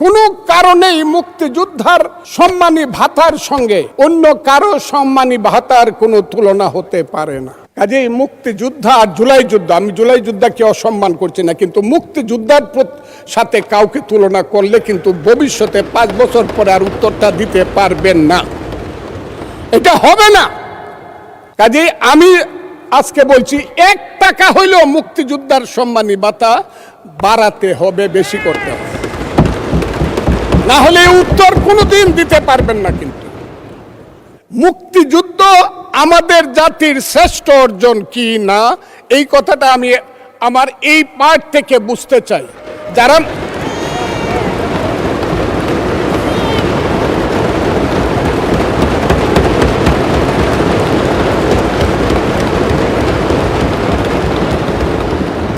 কোনো কারণেই মুক্তিযোদ্ধার সম্মানী ভাতার সঙ্গে অন্য কারো সম্মানী ভাতার কোনো তুলনা হতে পারে না। কাজেই মুক্তিযোদ্ধা আর জুলাই যুদ্ধ, আমি জুলাই যুদ্ধকে অসম্মান করছি না, কিন্তু মুক্তিযোদ্ধার সাথে কাউকে তুলনা করলে কিন্তু ভবিষ্যতে 5 বছর পরে আর উত্তরটা দিতে পারবেন না, এটা হবে না। কাজেই আমি আজকে বলছি 1 টাকা হইলেও মুক্তিযোদ্ধার সম্মানী ভাতা বাড়াতে হবে, বেশি করতে হবে, না হলে উত্তর কোনোদিন দিতে পারবেন না। কিন্তু মুক্তিযুদ্ধ আমাদের জাতির শ্রেষ্ঠ অর্জন কি না, এই কথাটা আমি আমার এই পার্ট থেকে বুঝতে চাই। যারা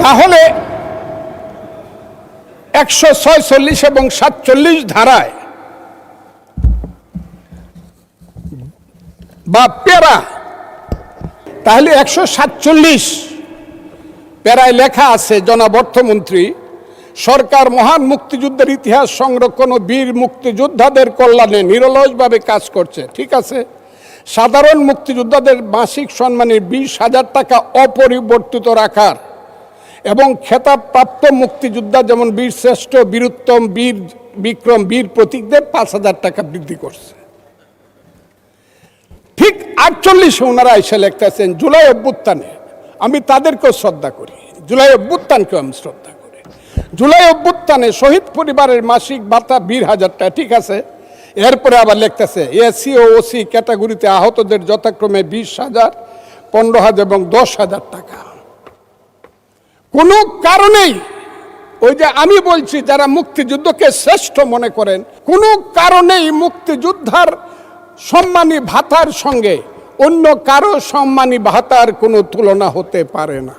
তাহলে 146 এবং 47 ধারায় বা প্যারা, তাহলে 147 প্যারায় লেখা আছে, জনাব অর্থমন্ত্রী, সরকার মহান মুক্তিযুদ্ধের ইতিহাস সংরক্ষণ ও বীর মুক্তিযোদ্ধাদের কল্যাণে নিরলসভাবে কাজ করছে। ঠিক আছে, সাধারণ মুক্তিযোদ্ধাদের মাসিক সম্মানের 20,000 টাকা অপরিবর্তিত রাখার এবং খেতাবপ্রাপ্ত মুক্তিযোদ্ধা যেমন বীর শ্রেষ্ঠ, বীরুত্তম, বীর বিক্রম, বীর প্রতীকদের 5,000 টাকা বৃদ্ধি করছে। ঠিক 48 ওনারা এসে লিখতেছেন জুলাই অভ্যুত্থানে, আমি তাদেরকেও শ্রদ্ধা করি, জুলাই অভ্যুত্থানকেও আমি শ্রদ্ধা করি। জুলাই অভ্যুত্থানে শহীদ পরিবারের মাসিক ভাতা 20,000 টাকা, ঠিক আছে। এরপরে আবার লিখতেছে এসসি ও ওসি ক্যাটাগরিতে আহতদের যথাক্রমে 20,000, 15,000 এবং 10,000 টাকা। কোনো কারণেই, ওই যে আমি বলছি, যারা মুক্তিযুদ্ধকে শ্রেষ্ঠ মনে করেন, কোনো কারণেই মুক্তিযোদ্ধার সম্মানী ভাতার সঙ্গে অন্য কারো সম্মানী ভাতার কোনো তুলনা হতে পারে না।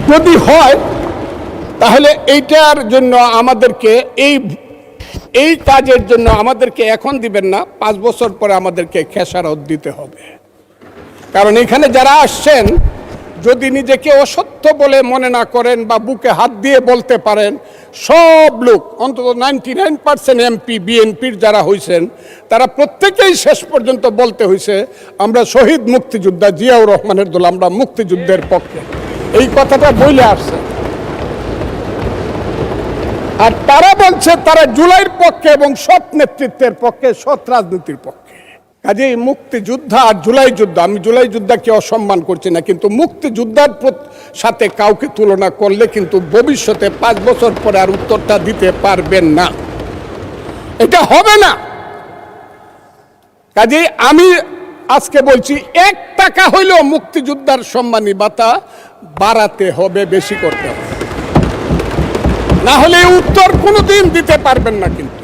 যদি হয় তাহলে এইটার জন্য আমাদেরকে এই কাজের জন্য আমাদেরকে এখন দিবেন না, 5 বছর পরে আমাদেরকে খেসারত দিতে হবে। কারণ এখানে যারা আসছেন, যদি নিজেকে অসত্য বলে মনে না করেন বা বুকে হাত দিয়ে বলতে পারেন, সব লোক অন্তত 99% এমপি বিএনপির যারা হয়েছেন, তারা প্রত্যেকেই শেষ পর্যন্ত বলতে হয়েছে আমরা শহীদ মুক্তিযোদ্ধা জিয়াউর রহমানের দল, আমরা মুক্তিযুদ্ধের পক্ষে, এই কথাটা বলে আসছে। আর তারা বলছে তারা জুলাইয়ের পক্ষে এবং সৎ নেতৃত্বের পক্ষে, সৎ রাজনীতির পক্ষে। কাজেই মুক্তিযোদ্ধা আর জুলাই যুদ্ধ, আমি জুলাই যুদ্ধকে অসম্মান করছি না, কিন্তু মুক্তিযোদ্ধার সাথে কাউকে তুলনা করলে কিন্তু ভবিষ্যতে 5 বছর পরে আর উত্তরটা দিতে পারবেন না, এটা হবে না। কাজেই আমি আজকে বলছি 1 টাকা হইলেও মুক্তিযোদ্ধার সম্মানী ভাতা বাড়াতে হবে, বেশি করতে হবে, না হলে উত্তর কোনোদিন দিতে পারবেন না। কিন্তু